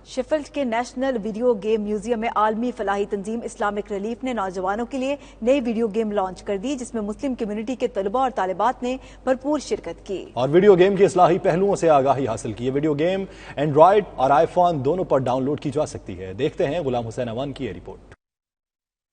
Sheffield के national video game museum में आलमी फलाही तंजीम इस्लामिक रिलीफ ने नौजवानों के लिए नई वीडियो गेम लॉन्च कर दी, जिसमें मुस्लिम कम्युनिटी के तलबा और तालिबात ने भरपूर शिरकत की और वीडियो गेम के इस्लाही पहलुओं से आगाही हासिल की। वीडियो गेम एंड्रॉयड और आईफोन दोनों पर डाउनलोड की जा सकती है। देखते हैं गुलाम हुसैन अवान की रिपोर्ट।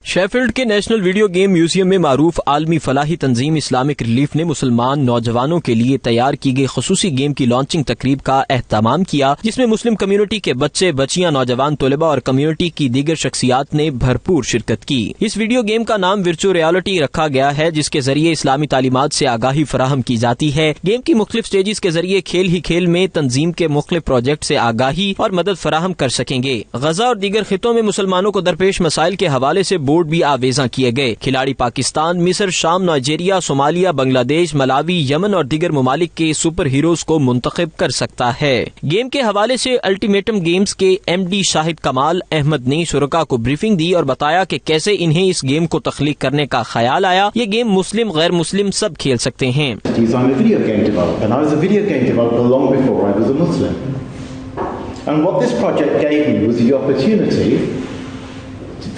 शेफील्ड के नेशनल वीडियो गेम म्यूजियम में मारूफ आलमी फलाही तंजीम इस्लामिक रिलीफ ने मुसलमान नौजवानों के लिए तैयार की गई खुसूसी गेम की लॉन्चिंग तकरीब का एहतमाम किया, जिसमें मुस्लिम कम्युनिटी के बच्चे, बच्चियां, नौजवान तलबा और कम्युनिटी की दीगर शख्सियात ने भरपूर शिरकत की। इस वीडियो गेम का नाम वर्चुअल रियलिटी रखा गया है, जिसके जरिए इस्लामी तालीमात से आगाही फराहम की जाती है। गेम की मुख्तलिफ स्टेजेस के जरिए खेल ही खेल में तंजीम के मुख्तलिफ प्रोजेक्ट से आगाही और मदद फराहम कर सकेंगे। गजा और दीगर खितों में मुसलमानों को दरपेश मसाइल के हवाले से बोर्ड भी आवेजा किए गए। खिलाड़ी पाकिस्तान, मिस्र, शाम, Nigeria, Somalia, Bangladesh, Malawi, Yemen और दीगर ममालिक के सुपर हीरोज को मुंतखब कर सकता है। गेम के हवाले से अल्टीमेटम गेम्स के MD शाहिद कमाल अहमद ने शुरका को ब्रीफिंग दी और बताया कि कैसे इन्हें इस गेम को तख्लीक करने का ख्याल आया। ये गेम मुस्लिम, गैर मुस्लिम सब खेल सकते हैं।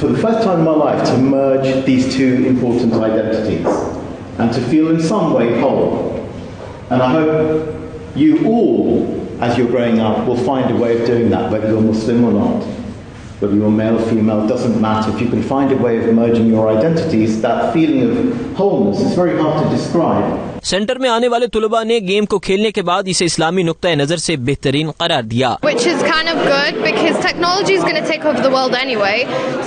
for the first time in my life to merge these two important identities and to feel in some way whole. And I hope you all, as you're growing up, will find a way of doing that, whether you're Muslim or not, whether you're male or female, doesn't matter. If you can find a way of merging your identities, that feeling of wholeness is very hard to describe. Centre में आने वाले तुलबा ने game को खेलने के बाद इसे इस्लामी नुक्ता नजर से बेहतरीन करार दिया। Which is kind of good because technology is going to take over the world anyway,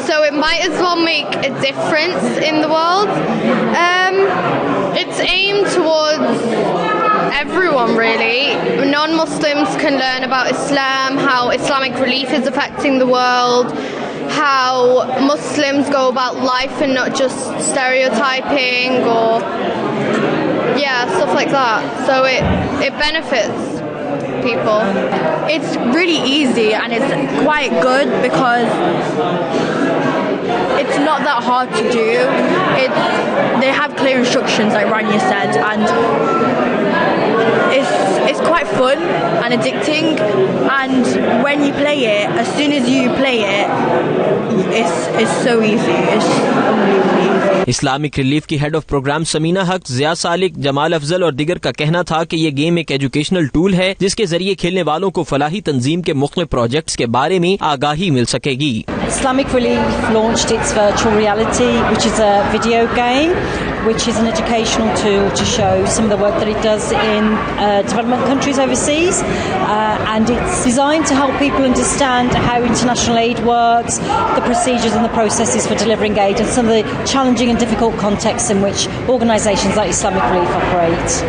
so it might as well make a difference in the world. It's aimed towards everyone really. Non-Muslims can learn about Islam, how Islamic relief is affecting the world, how Muslims go about life and not just stereotyping or stuff like that. So it benefits people. It's really easy and it's quite good because it's not that hard to do. They have clear instructions like Rania said, and it's quite fun and addicting, and when you play it, as soon as you play it, it's so easy. It's unbelievably easy. Islamic relief की head of programme Samina हक, जिया सालिक, जमाल अफजल और दीगर का कहना था कि ये game एक एजुकेशनल टूल है, जिसके जरिए खेलने वालों को फलाही तंजीम के मुख्तलिफ प्रोजेक्ट्स के बारे में आगाही मिल सकेगी। Islamic Relief launched its virtual reality, which is a video game, which is an educational tool to show some of the work that it does in development countries overseas, and it's designed to help people understand how international aid works, the procedures and the processes for delivering aid, and some of the challenging and difficult contexts in which organisations like Islamic Relief operate.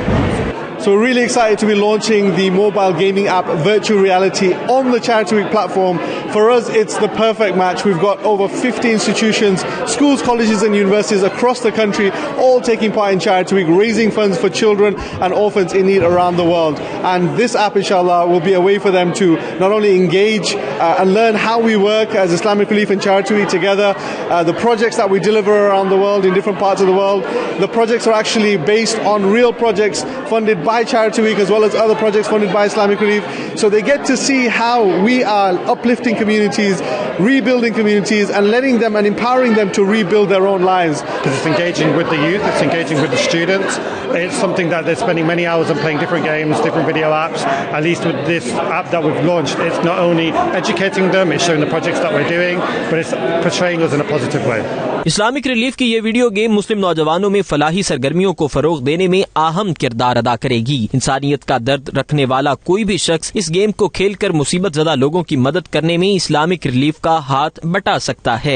So we're really excited to be launching the mobile gaming app Virtual Reality on the Charity Week platform. For us, it's the perfect match. We've got over 50 institutions, schools, colleges and universities across the country all taking part in Charity Week, raising funds for children and orphans in need around the world. And this app, inshallah, will be a way for them to not only engage and learn how we work as Islamic Relief and Charity Week together, the projects that we deliver around the world in different parts of the world. The projects are actually based on real projects funded by Charity Week as well as other projects funded by Islamic Relief, so they get to see how we are uplifting communities, rebuilding communities and letting them and empowering them to rebuild their own lives. It's engaging with the youth, it's engaging with the students, it's something that they're spending many hours on playing different games, different video apps. At least with this app that we've launched, it's not only educating them, it's showing the projects that we're doing, but it's portraying us in a positive way. Islamic relief की ये video game मुस्लिम नौजवानों में फलाही सरगर्मियों को फरोग देने में अहम किरदार अदा करेगी। इंसानियत का दर्द रखने वाला कोई भी शख्स इस गेम को खेलकर मुसीबत ज़दा लोगों की मदद करने में इस्लामिक रिलीफ का हाथ बटा सकता है।